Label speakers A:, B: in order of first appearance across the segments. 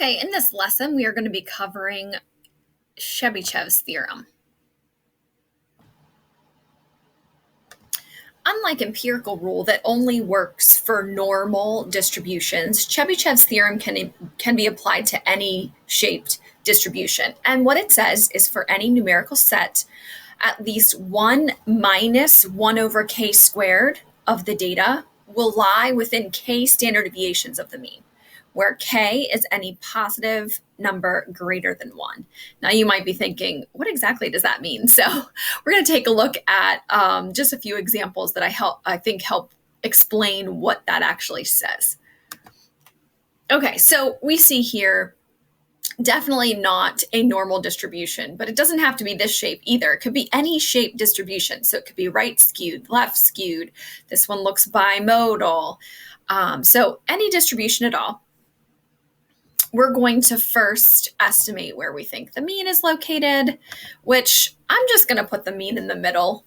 A: Okay, in this lesson, we are going to be covering Chebyshev's theorem. Unlike empirical rule that only works for normal distributions, Chebyshev's theorem can be applied to any shaped distribution. And what it says is for any numerical set, at least 1 minus 1 over k squared of the data will lie within k standard deviations of the mean, where k is any positive number greater than 1. Now you might be thinking, what exactly does that mean? So we're going to take a look at just a few examples that I think help explain what that actually says. Okay, so we see here definitely not a normal distribution, but it doesn't have to be this shape either. It could be any shape distribution. So it could be right skewed, left skewed. This one looks bimodal. So any distribution at all. We're going to first estimate where we think the mean is located, which I'm just going to put the mean in the middle.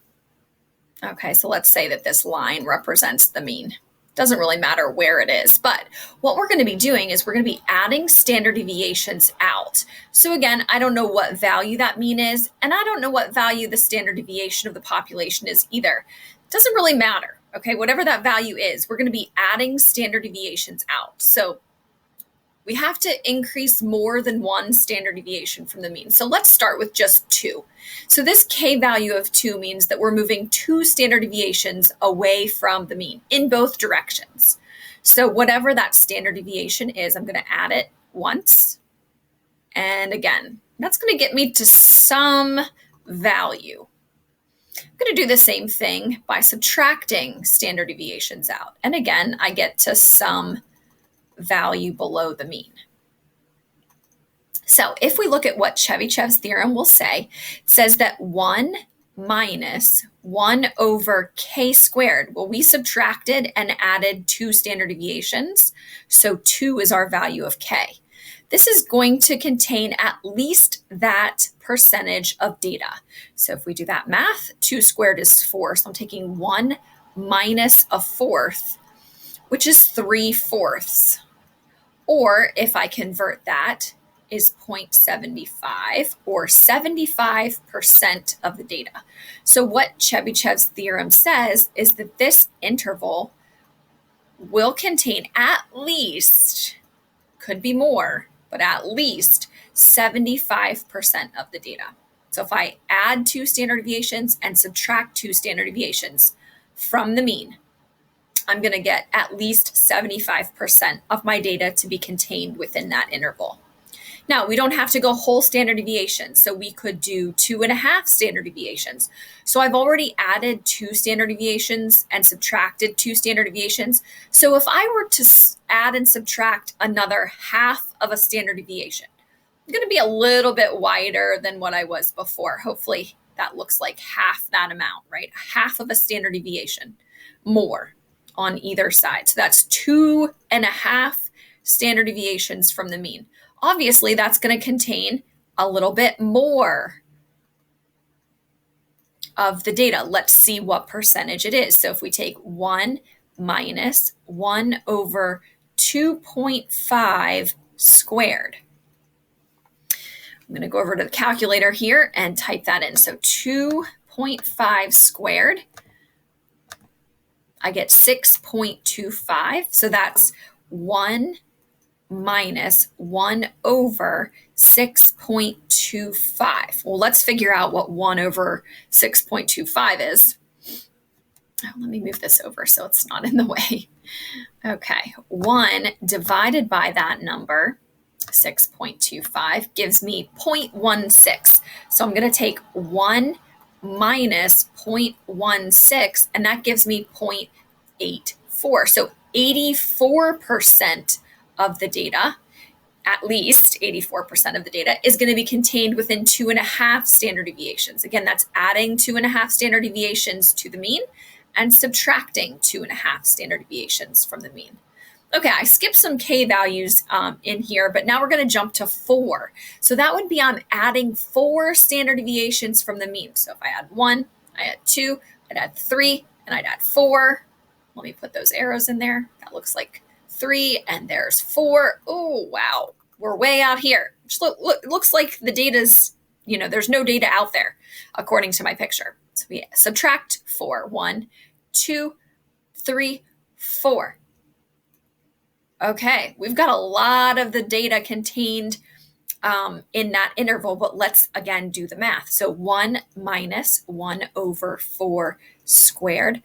A: Okay, so let's say that this line represents the mean. Doesn't really matter where it is, but what we're going to be doing is we're going to be adding standard deviations out. So again, I don't know what value that mean is, and I don't know what value the standard deviation of the population is either. Doesn't really matter, okay? Whatever that value is, we're going to be adding standard deviations out. So we have to increase more than one standard deviation from the mean. So let's start with just 2. So this k value of 2 means that we're moving 2 standard deviations away from the mean in both directions. So whatever that standard deviation is, I'm going to add it once. And again, that's going to get me to some value. I'm going to do the same thing by subtracting standard deviations out. And again, I get to some value below the mean. So if we look at what Chebyshev's theorem will say, it says that 1 minus 1 over k squared, well, we subtracted and added 2 standard deviations, so 2 is our value of k. This is going to contain at least that percentage of data. So if we do that math, 2 squared is 4, so I'm taking 1 minus a fourth, which is 3/4. Or if I convert that, is 0.75 or 75% of the data. So what Chebyshev's theorem says is that this interval will contain at least, could be more, but at least 75% of the data. So if I add 2 standard deviations and subtract 2 standard deviations from the mean, I'm going to get at least 75% of my data to be contained within that interval. Now, we don't have to go whole standard deviation, so we could do 2.5 standard deviations. So I've already added 2 standard deviations and subtracted 2 standard deviations. So if I were to add and subtract another half of a standard deviation, I'm going to be a little bit wider than what I was before. Hopefully that looks like half that amount, right? Half of a standard deviation more on either side. So that's 2.5 standard deviations from the mean. Obviously, that's going to contain a little bit more of the data. Let's see what percentage it is. So if we take 1 minus 1 over 2.5 squared, I'm going to go over to the calculator here and type that in. So 2.5 squared, I get 6.25. So that's 1 minus 1 over 6.25. Well, let's figure out what 1 over 6.25 is. Oh, let me move this over so it's not in the way. Okay, 1 divided by that number, 6.25, gives me 0.16. So I'm going to take 1 minus 0.16, and that gives me 0.84. So 84% of the data, at least 84% of the data, is going to be contained within 2.5 standard deviations. Again, that's adding 2.5 standard deviations to the mean and subtracting 2.5 standard deviations from the mean. Okay, I skipped some k values in here, but now we're going to jump to 4. So that would be I'm adding 4 standard deviations from the mean. So if I add 1, I add 2, I'd add 3, and I'd add 4. Let me put those arrows in there. That looks like 3, and there's 4. Oh, wow. We're way out here. Which looks like the data's, there's no data out there, according to my picture. So we subtract 4. 1, 2, 3, 4. Okay, we've got a lot of the data contained in that interval, but let's again do the math. So 1 minus 1 over 4 squared.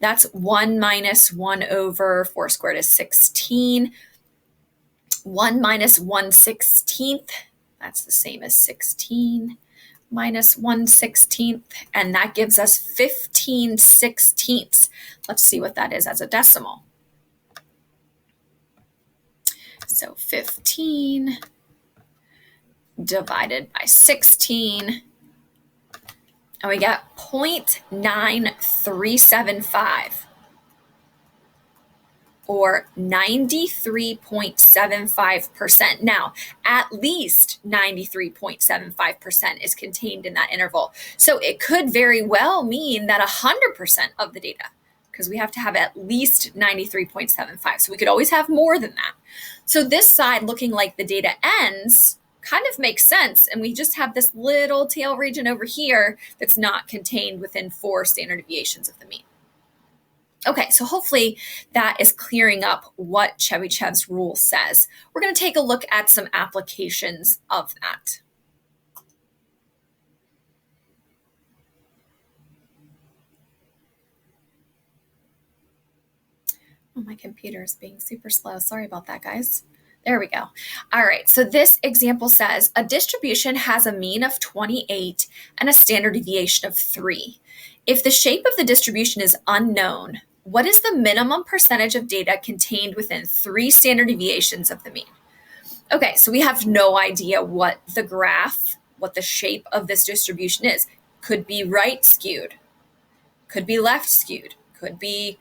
A: That's 1 minus 1 over 4 squared is 16. 1 minus 1/16, that's the same as 16 minus 1/16, and that gives us 15/16. Let's see what that is as a decimal. So 15 divided by 16, and we get 0.9375. Or 93.75%. Now, at least 93.75% is contained in that interval. So it could very well mean that 100% of the data, because we have to have at least 93.75. So we could always have more than that. So this side looking like the data ends kind of makes sense. And we just have this little tail region over here that's not contained within 4 standard deviations of the mean. Okay, so hopefully that is clearing up what Chebyshev's rule says. We're going to take a look at some applications of that. Oh, my computer is being super slow. Sorry about that, guys. There we go. All right, so this example says a distribution has a mean of 28 and a standard deviation of 3. If the shape of the distribution is unknown, what is the minimum percentage of data contained within 3 standard deviations of the mean? Okay, so we have no idea what the graph, what the shape of this distribution is. Could be right skewed, could be left skewed, could be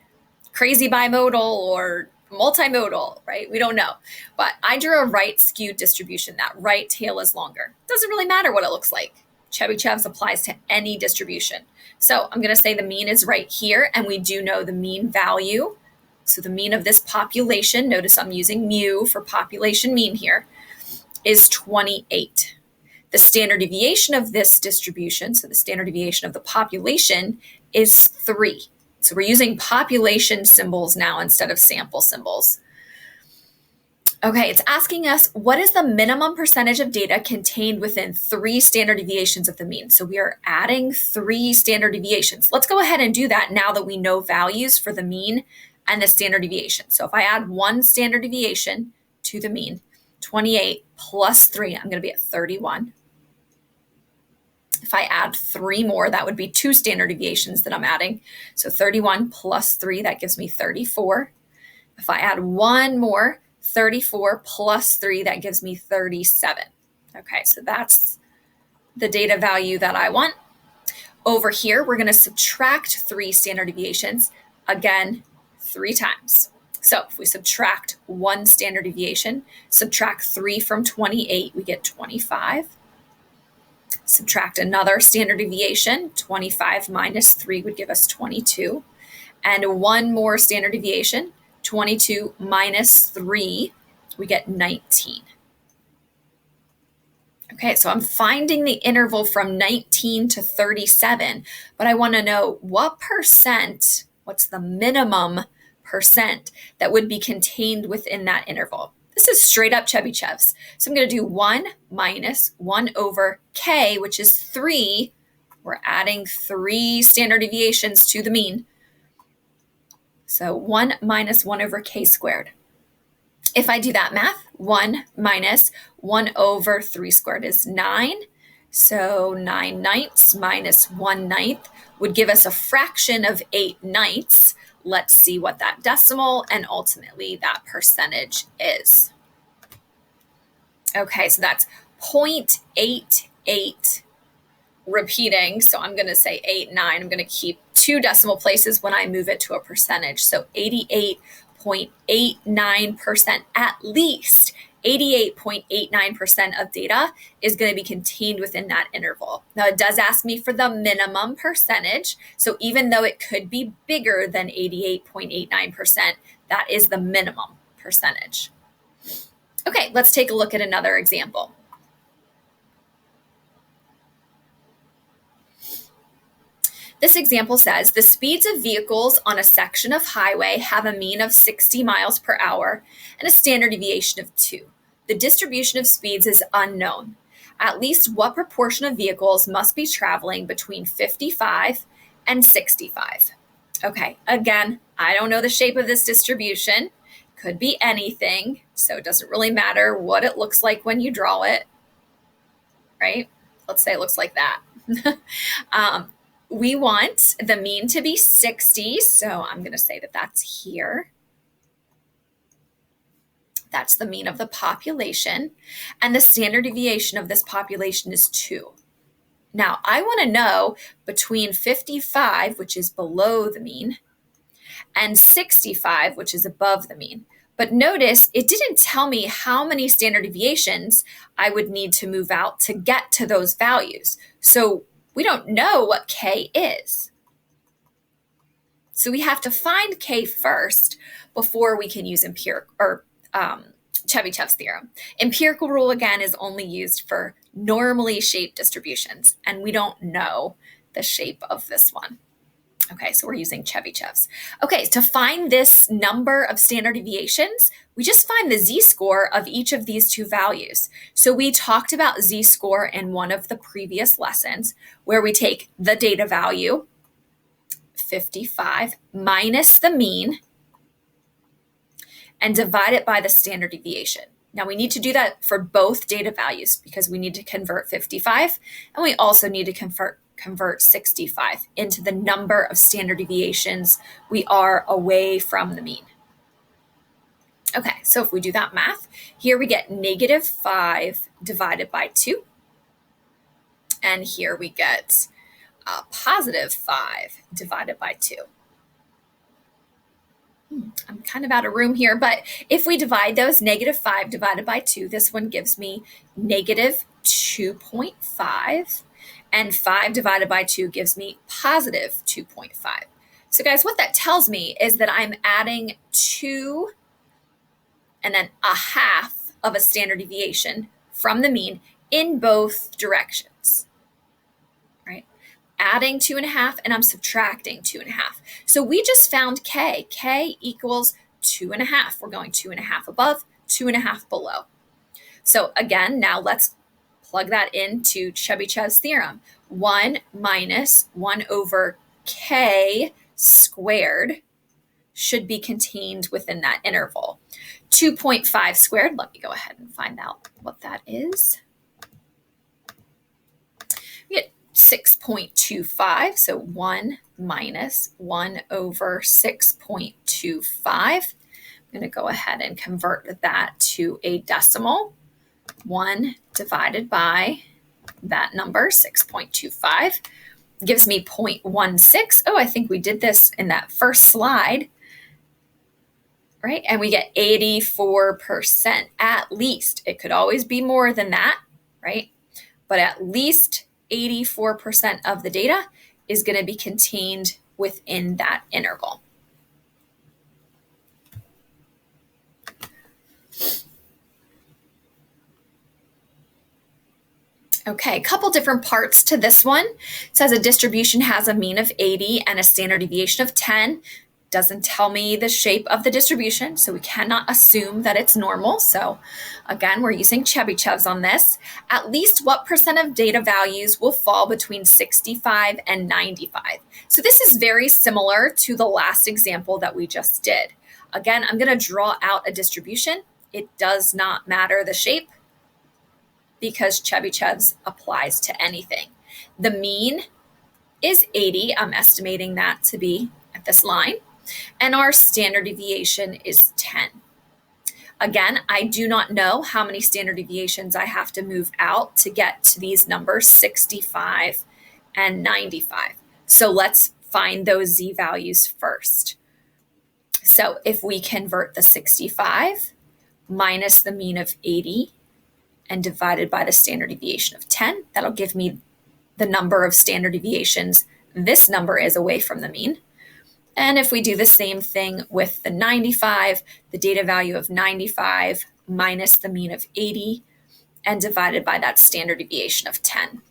A: crazy bimodal or multimodal, right? We don't know. But I drew a right skewed distribution. That right tail is longer. Doesn't really matter what it looks like. Chebyshev's applies to any distribution. So I'm going to say the mean is right here, and we do know the mean value. So the mean of this population, notice I'm using mu for population mean here, is 28. The standard deviation of this distribution, so the standard deviation of the population, is 3. So we're using population symbols now instead of sample symbols. Okay, it's asking us, what is the minimum percentage of data contained within 3 standard deviations of the mean? So we are adding 3 standard deviations. Let's go ahead and do that now that we know values for the mean and the standard deviation. So if I add 1 standard deviation to the mean, 28 plus 3, I'm going to be at 31. If I add 3 more, that would be 2 standard deviations that I'm adding. So 31 plus 3, that gives me 34. If I add 1 more, 34 plus 3, that gives me 37. Okay, so that's the data value that I want. Over here, we're going to subtract 3 standard deviations, again, 3 times. So if we subtract 1 standard deviation, subtract 3 from 28, we get 25. Subtract another standard deviation, 25 minus 3 would give us 22. And 1 more standard deviation, 22 minus 3, we get 19. Okay, so I'm finding the interval from 19 to 37, but I want to know what percent, what's the minimum percent that would be contained within that interval. This is straight up Chebyshev's. So I'm going to do 1 minus 1 over k, which is 3. We're adding 3 standard deviations to the mean. So 1 minus 1 over k squared. If I do that math, 1 minus 1 over 3 squared is 9. So 9/9 minus 1/9 would give us a fraction of 8/9. Let's see what that decimal and ultimately that percentage is. Okay, so that's 0.88 repeating. So I'm going to say 89. I'm going to keep 2 decimal places when I move it to a percentage. So 88.89%, at least 88.89% of data is going to be contained within that interval. Now, it does ask me for the minimum percentage. So even though it could be bigger than 88.89%, that is the minimum percentage. Okay, let's take a look at another example. This example says the speeds of vehicles on a section of highway have a mean of 60 miles per hour and a standard deviation of 2. The distribution of speeds is unknown. At least what proportion of vehicles must be traveling between 55 and 65? Okay, again, I don't know the shape of this distribution. Could be anything, so it doesn't really matter what it looks like when you draw it, right? Let's say it looks like that. We want the mean to be 60, so I'm going to say that that's here. That's the mean of the population, and the standard deviation of this population is 2. Now, I want to know between 55, which is below the mean, and 65, which is above the mean. But notice it didn't tell me how many standard deviations I would need to move out to get to those values. So we don't know what K is. So we have to find K first before we can use Chebyshev's theorem. Empirical rule, again, is only used for normally shaped distributions, and we don't know the shape of this one. Okay, so we're using Chebyshev's. Okay, to find this number of standard deviations, we just find the z-score of each of these two values. So we talked about z-score in one of the previous lessons, where we take the data value, 55, minus the mean, and divide it by the standard deviation. Now we need to do that for both data values because we need to convert 55, and we also need to convert 65 into the number of standard deviations we are away from the mean. Okay, so if we do that math, here we get -5 divided by 2. And here we get +5 divided by 2. I'm kind of out of room here, but if we divide those, -5 divided by 2, this one gives me -2.5. And 5 divided by 2 gives me +2.5. So guys, what that tells me is that I'm adding 2 and then a half of a standard deviation from the mean in both directions, right? Adding 2.5 and I'm subtracting 2.5. So we just found K. K equals 2.5. We're going 2.5 above, 2.5 below. So again, now let's plug that into Chebyshev's theorem. 1 minus 1 over K squared should be contained within that interval. 2.5 squared, let me go ahead and find out what that is. We get 6.25, so 1 minus 1 over 6.25. I'm going to go ahead and convert that to a decimal. 1 divided by that number, 6.25, gives me 0.16. Oh, I think we did this in that first slide, right? And we get 84% at least. It could always be more than that, right? But at least 84% of the data is going to be contained within that interval. Okay, a couple different parts to this one. It says a distribution has a mean of 80 and a standard deviation of 10. Doesn't tell me the shape of the distribution, so we cannot assume that it's normal. So again, we're using Chebyshev's on this. At least what percent of data values will fall between 65 and 95? So this is very similar to the last example that we just did. Again, I'm going to draw out a distribution. It does not matter the shape, because Chebyshev's applies to anything. The mean is 80. I'm estimating that to be at this line. And our standard deviation is 10. Again, I do not know how many standard deviations I have to move out to get to these numbers, 65 and 95. So let's find those z values first. So if we convert the 65 minus the mean of 80, and divided by the standard deviation of 10, that'll give me the number of standard deviations this number is away from the mean. And if we do the same thing with the 95, the data value of 95 minus the mean of 80 and divided by that standard deviation of 10.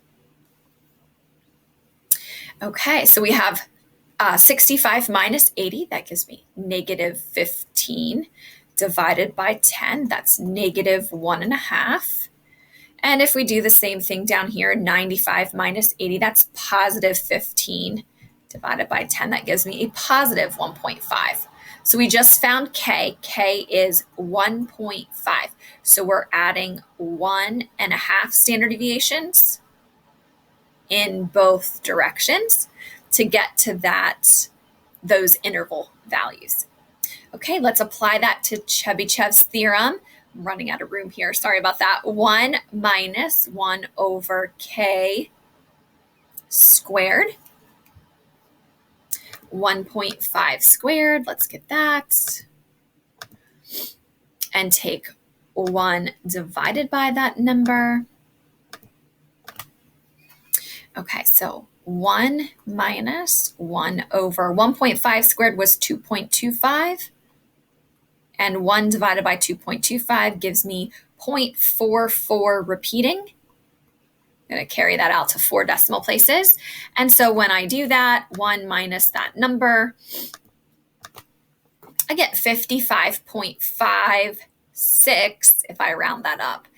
A: Okay, so we have 65 minus 80, that gives me negative 15, divided by 10, that's negative 1.5. And if we do the same thing down here, 95 minus 80, that's positive 15, divided by 10, that gives me a positive 1.5. So we just found K. K is 1.5. So we're adding 1.5 standard deviations in both directions to get to those interval values. Okay, let's apply that to Chebyshev's theorem. I'm running out of room here. Sorry about that. 1 minus 1 over K squared. 1.5 squared, let's get that. And take 1 divided by that number. Okay, so 1 minus 1 over 1.5 squared was 2.25. And 1 divided by 2.25 gives me 0.44 repeating. I'm going to carry that out to 4 decimal places. And so when I do that, 1 minus that number, I get 55.56 if I round that up.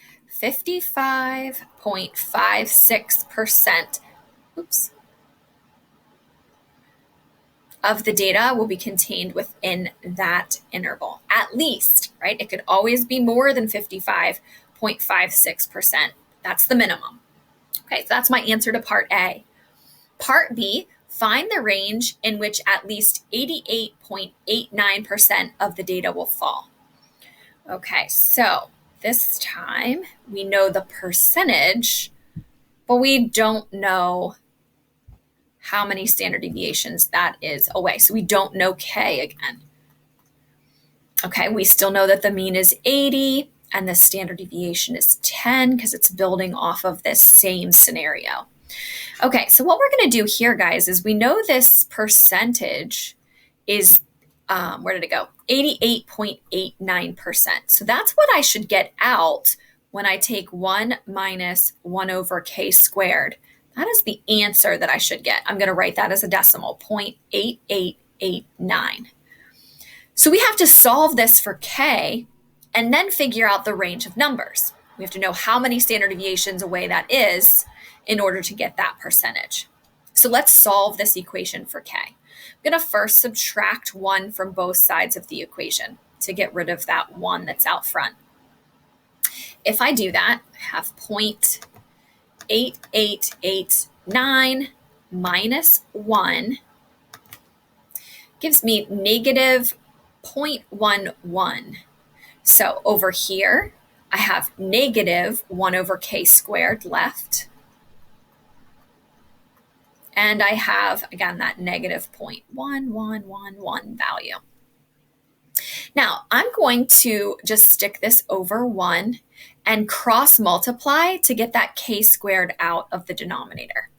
A: 55.56%, of the data will be contained within that interval, at least, right? It could always be more than 55.56%. That's the minimum. Okay, so that's my answer to part A. Part B, find the range in which at least 88.89% of the data will fall. Okay, so this time we know the percentage, but we don't know how many standard deviations that is away. So we don't know K again. Okay, we still know that the mean is 80 and the standard deviation is 10 because it's building off of this same scenario. Okay, so what we're going to do here, guys, is we know this percentage is, where did it go? 88.89%. So that's what I should get out when I take 1 minus 1 over K squared. That is the answer that I should get. I'm going to write that as a decimal, 0.8889. So we have to solve this for K and then figure out the range of numbers. We have to know how many standard deviations away that is in order to get that percentage. So let's solve this equation for K. I'm going to first subtract 1 from both sides of the equation to get rid of that 1 that's out front. If I do that, I have 0.8889 minus 1 gives me negative 0.11. So over here, I have negative 1 over K squared left. And I have, again, that negative 0.1111 value. Now, I'm going to just stick this over 1 and cross multiply to get that K squared out of the denominator.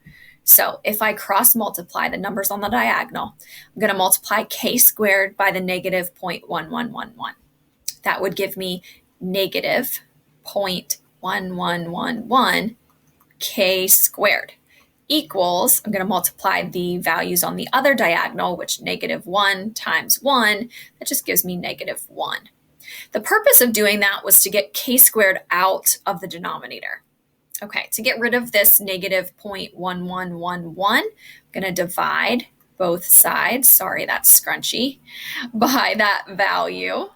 A: So if I cross multiply the numbers on the diagonal, I'm going to multiply K squared by the negative 0.1111. That would give me negative 0.1111 K squared equals, I'm going to multiply the values on the other diagonal, which negative 1 times 1, that just gives me negative 1. The purpose of doing that was to get K squared out of the denominator. Okay, to get rid of this negative 0.1111, I'm going to divide both sides, sorry, that's scrunchy, by that value.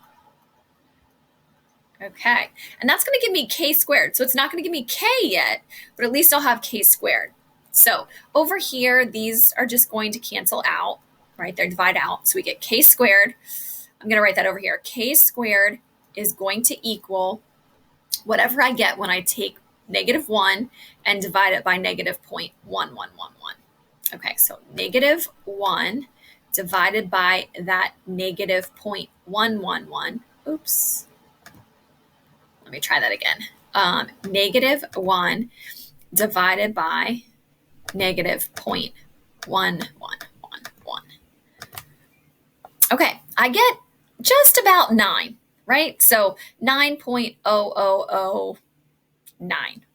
A: Okay, and that's going to give me K squared. So it's not going to give me K yet, but at least I'll have K squared. So over here, these are just going to cancel out, right? They divide out. So we get K squared. I'm going to write that over here. K squared is going to equal whatever I get when I take negative 1 and divide it by negative 0.1111. Okay, so negative 1 divided by that negative 0.111. Oops. Let me try that again. Negative 1 divided by negative 0.1111. Okay, I get just about 9. right? So 9.0009.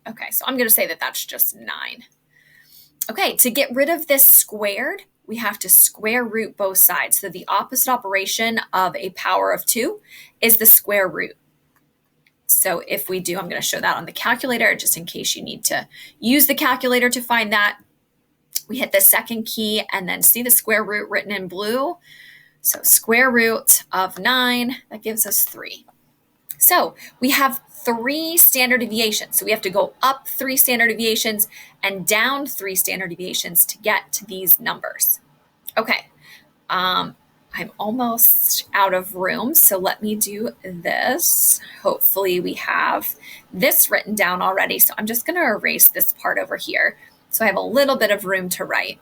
A: Okay, so I'm going to say that that's just 9. Okay, to get rid of this squared, we have to square root both sides. So the opposite operation of a power of 2 is the square root. So if we do, I'm going to show that on the calculator just in case you need to use the calculator to find that. We hit the second key and then see the square root written in blue. So square root of 9, that gives us 3. So we have 3 standard deviations. So we have to go up 3 standard deviations and down 3 standard deviations to get to these numbers. Okay, I'm almost out of room, so let me do this. Hopefully we have this written down already. So I'm just going to erase this part over here so I have a little bit of room to write.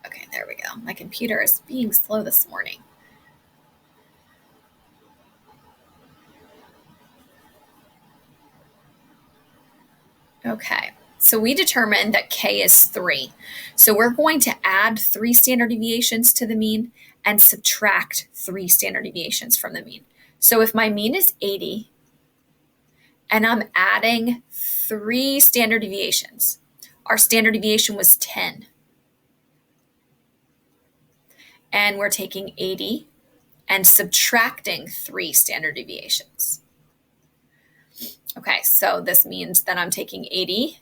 A: Okay, there we go. My computer is being slow this morning. Okay, so we determined that k is 3. So we're going to add 3 standard deviations to the mean and subtract 3 standard deviations from the mean. So if my mean is 80 and I'm adding 3 standard deviations, our standard deviation was 10. And we're taking 80 and subtracting 3 standard deviations. Okay, so this means that I'm taking 80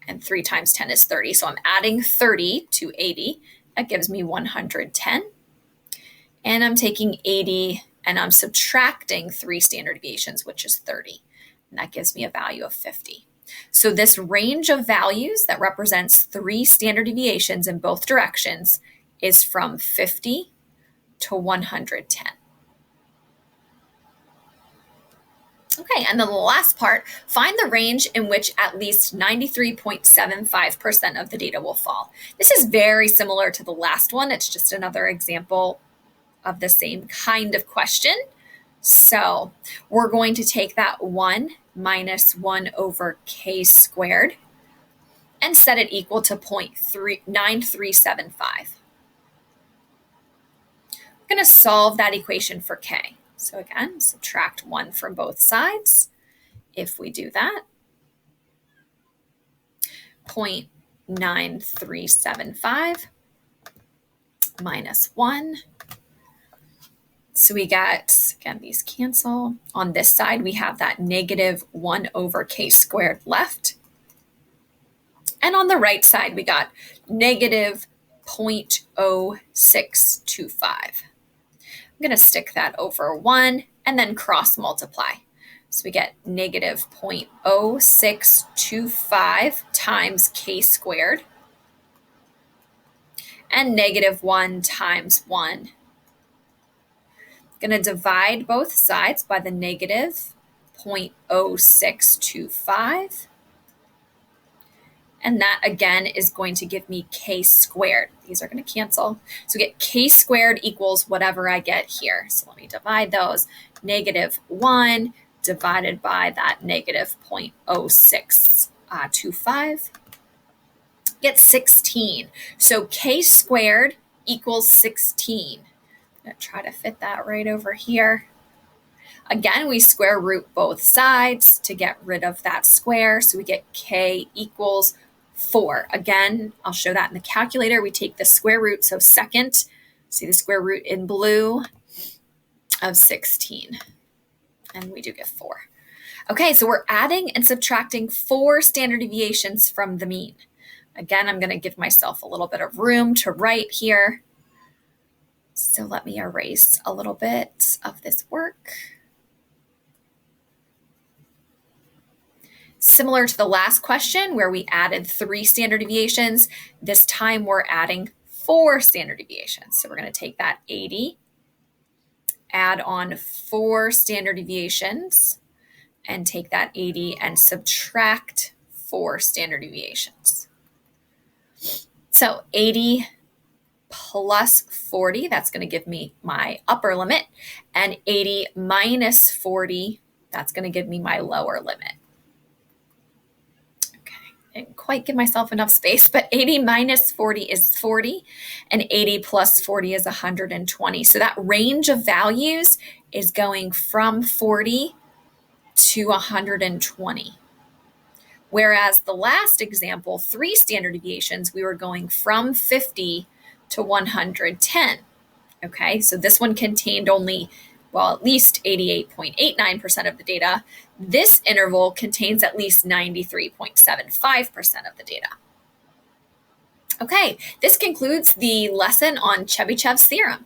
A: and 3 times 10 is 30. So I'm adding 30 to 80. That gives me 110. And I'm taking 80 and I'm subtracting 3 standard deviations, which is 30. And that gives me a value of 50. So this range of values that represents 3 standard deviations in both directions is from 50 to 110. Okay, and then the last part, find the range in which at least 93.75% of the data will fall. This is very similar to the last one. It's just another example of the same kind of question. So we're going to take that 1 minus 1 over k squared and set it equal to 0.9375. I'm going to solve that equation for k. So again, subtract 1 from both sides. If we do that, 0.9375 minus 1. So we got, again, these cancel. On this side, we have that negative 1 over k squared left. And on the right side, we got negative 0.0625. I'm going to stick that over 1 and then cross multiply. So we get negative 0.0625 times k squared and negative 1 times 1. I'm going to divide both sides by the negative 0.0625. And that, again, is going to give me k squared. These are going to cancel. So get k squared equals whatever I get here. So let me divide those. Negative 1 divided by that negative 0.0625. Get 16. So k squared equals 16. I'm going to try to fit that right over here. Again, we square root both sides to get rid of that square. So we get k equals 4. Again, I'll show that in the calculator. We take the square root, so second, see the square root in blue of 16. And we do get 4. Okay, so we're adding and subtracting 4 standard deviations from the mean. Again, I'm going to give myself a little bit of room to write here. So let me erase a little bit of this work. Similar to the last question where we added 3 standard deviations, this time we're adding 4 standard deviations. So we're going to take that 80, add on 4 standard deviations, and take that 80 and subtract 4 standard deviations. So 80 plus 40, that's going to give me my upper limit, and 80 minus 40, that's going to give me my lower limit. didn't quite give myself enough space, but 80 minus 40 is 40, and 80 plus 40 is 120. So that range of values is going from 40 to 120. Whereas the last example, 3 standard deviations, we were going from 50 to 110. Okay, so this one contained only, well, at least 88.89% of the data. This interval contains at least 93.75% of the data. Okay, this concludes the lesson on Chebyshev's theorem.